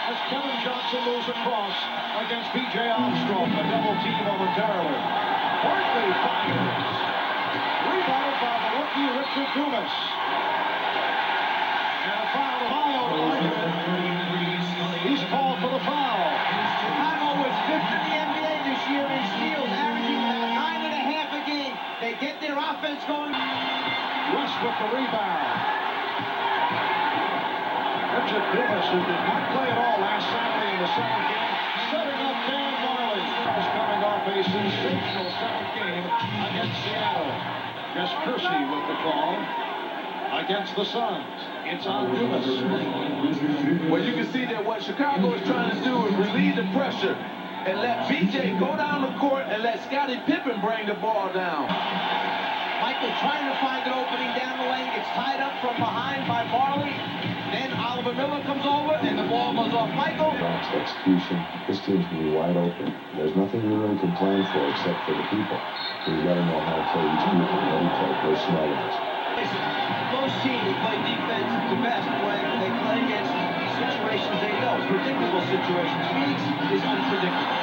as Kevin Johnson moves across against B.J. Armstrong. A double team momentarily. Barkley fires. Rebounded by the rookie Richard Dumas. And a foul to Mayo. He's called for the foul. Chicago was fifth in the NBA this year in steals, averaging about 9.5 a game. They get their offense going. West with the rebound. Richard Dumas, who did not play at all last Saturday in the second game, setting up Dan Marley. Is coming off a sensational second game against Seattle. Gus Kersey with the call against the Suns. It's on Dumas. Well, you can see that what Chicago is trying to do is relieve the pressure and let BJ go down the court and let Scottie Pippen bring the ball down. Michael trying to find an opening down the lane, gets tied up from behind by Marley. Then Oliver Miller comes over, and the ball goes off Michael. Box execution. This team's going to be wide open. There's nothing you really can plan for except for the people. You got to know how to play each people and how to play personnel-wise. Most teams play defense the best when they play against situations they know, predictable situations. Phoenix is unpredictable.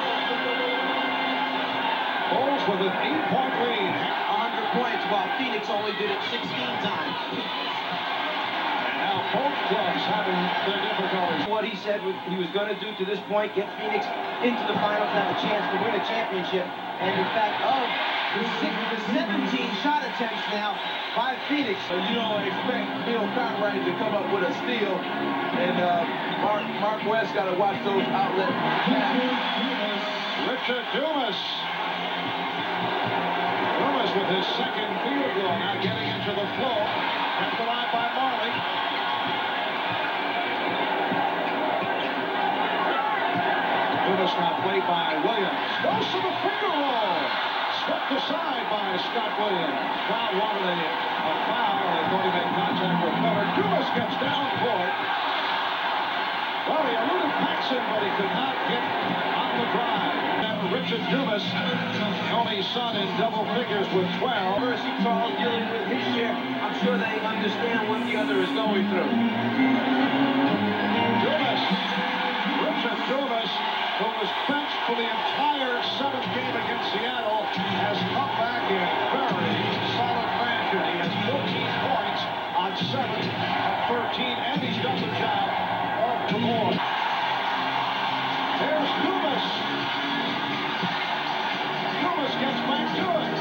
Bulls with an 8-point lead. 100 points, while Phoenix only did it 16 times. And now both clubs having their difficulties. What he said he was going to do to this point, get Phoenix into the finals, have a chance to win a championship. And in fact, of the 17 shot attempts now by Phoenix. So you don't expect Bill Cartwright to come up with a steal, and Mark West got to watch those outlet passes. Richard Dumas. Dumas with his second field goal, now getting into the flow. Kept alive by Marley. Dumas now played by Williams. Goes to the finger roll. Swept aside by Scott Williams. Crowd wanted a foul. They thought he made contact with Miller. Dumas gets down court. Well, he eluded Paxson, but he could not get on the drive. And Richard Dumas, only son in double figures with 12. Mercy Charles dealing with his share. I'm sure they understand what the other is going through. Dumas, Richard Dumas, who was benched for the entire seventh game against Seattle, has come back in very solid fashion. He has 14 points on 7 of 13, and he's done the job off the board. There's Dumas. Dumas gets back to it.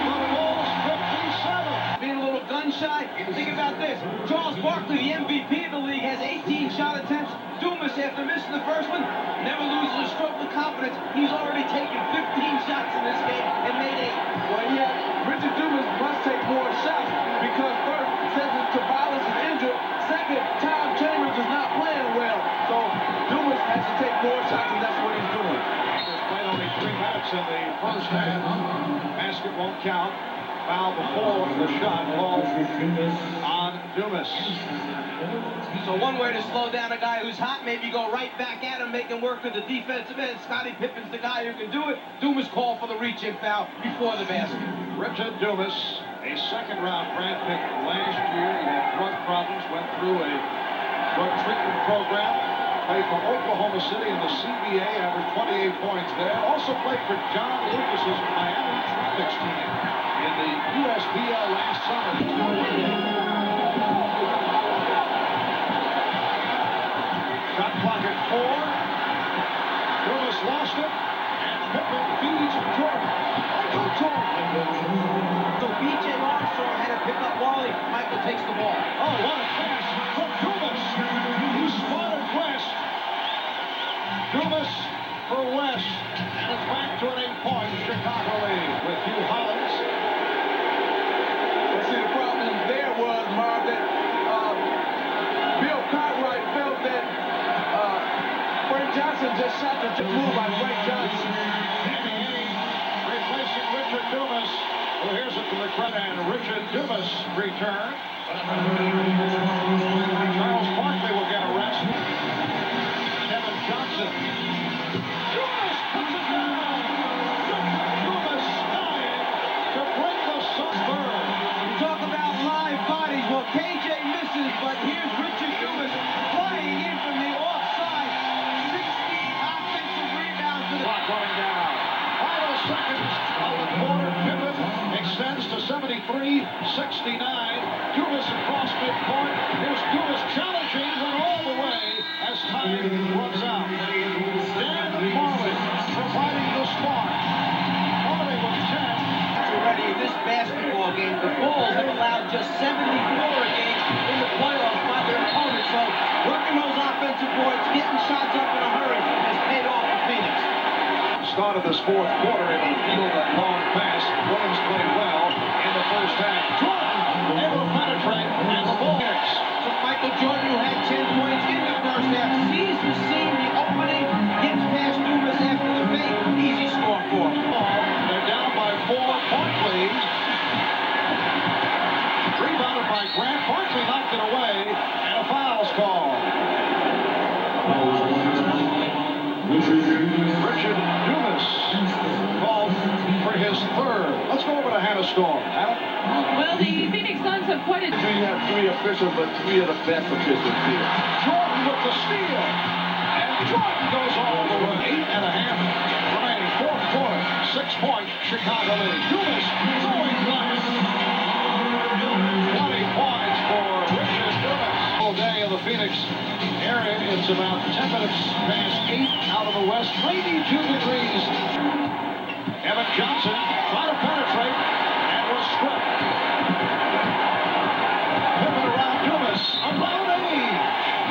The Bulls 57. Being a little gun shy. Think about this. Charles Barkley, the MVP of the league, has 18 shot attempts. Dumas, after missing the first one, never loses a stroke of confidence. He's already taken 15 shots in this game and made 8. Well, yeah, Richard Dumas must take more shots because first, since Tavares is injured, second, Tom Chambers is not playing well. So Dumas has to take more shots, and that's what he's doing. There's played only 3 minutes in the first half. Basket won't count. Foul before the shot called on Dumas. So one way to slow down a guy who's hot, maybe go right back at him, make him work with the defensive end. Scottie Pippen's the guy who can do it. Dumas called for the reach-in foul before the basket. Richard Dumas, a second-round draft pick last year. He had drug problems, went through a drug treatment program. Played for Oklahoma City in the CBA, averaged 28 points there. Also played for John Lucas's Miami Tropics team in the USBL last summer. Shot clock at 4. Dumas lost it, and Pippen feeds Jordan. Michael Jordan. So B.J. Armstrong had to pick up Wally. Michael takes the ball. Oh, what a pass from Dumas. He spotted West. Dumas for West. And it's back to an 8-point Chicago lead with Hugh Hollins. Well, see, the problem there was, Marv, that Bill Cartwright felt that Frank Johnson just shot the move by Frank Johnson. Replacing Richard Dumas. Well, here's it to the credit, and Richard Dumas return. Charles Barkley will get a rest. Kevin Johnson. Dumas puts it down. Dumas dying to break the Sunsburg. You talk about live bodies. Well, KJ misses, but here's Richard Dumas flying 73-69. Dumas across midcourt. Here's Dumas challenging, went all the way as time runs out. Dan Marley providing the spark. Marley with 10. Already in this basketball game, the Bulls have allowed just 74 a game in the playoffs by their opponents. So working those offensive boards, getting shots up in a hurry has paid off for Phoenix. Start of this fourth quarter, able to field that long pass. Williams played well in the first half. Jordan able to penetrate, and the Bulls. So Michael Jordan, who had 10 points in the first half, sees the seam, the opening, gets past Dumas after the fake. Easy score for him. They're down by 4-point lead. Rebounded by Grant. Barkley knocked it away, and a foul's called. Richard Dumas called for his third. Let's go over to Hannah Storm. Hannah? Well, the Phoenix Suns have quite a... We have 3 officials, but 3 of the best officials here. Jordan with the steal. And Jordan goes all the way. 8.5 remaining. Fourth quarter. 6-point Chicago lead. Dumas throwing nice. 20 points for Richard Dumas. All day in the Phoenix area. It's about 10 minutes past 8 out of the west. 92 degrees. Evan Johnson trying to penetrate and was stripped. Pippin around Dumas. Around Age.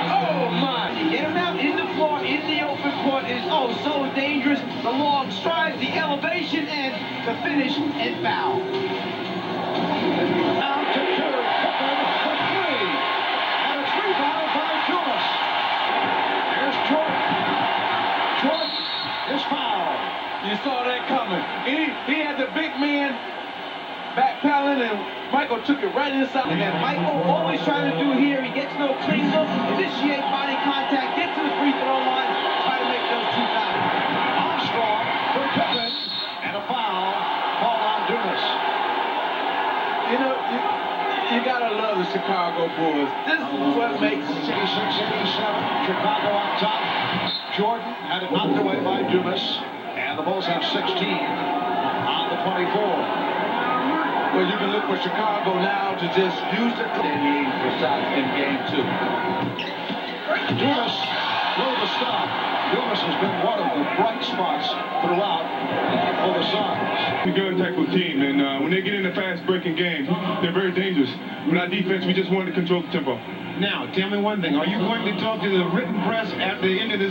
Oh my! Get him out in the floor, in the open court is so dangerous. The long strides, the elevation, and the finish and foul. Down to 2. Pippin for 3. And it's rebounded by Dumas. There's Jordan. Jordan is fouled. You saw that coming. He had the big man backpedaling, and Michael took it right inside. And then Michael always trying to do here, he gets no clean look, initiate body contact, get to the free throw line, try to make those 2 fouls. Armstrong for Pippin, and a foul called on Dumas. You know, you gotta love the Chicago Bulls. This is what makes 86-87, Chicago on top. Jordan had it knocked away by Dumas, and the Bulls have 16 on the 24. Well, you can look for Chicago now to just use the they need for shots in game 2. Dumas through the stop. Dumas has been one of the bright spots throughout for the Suns. A good tackle team, and when they get in a fast-breaking game, they're very dangerous. With our defense, we just wanted to control the tempo. Now, tell me one thing. Are you going to talk to the written press at the end of this game?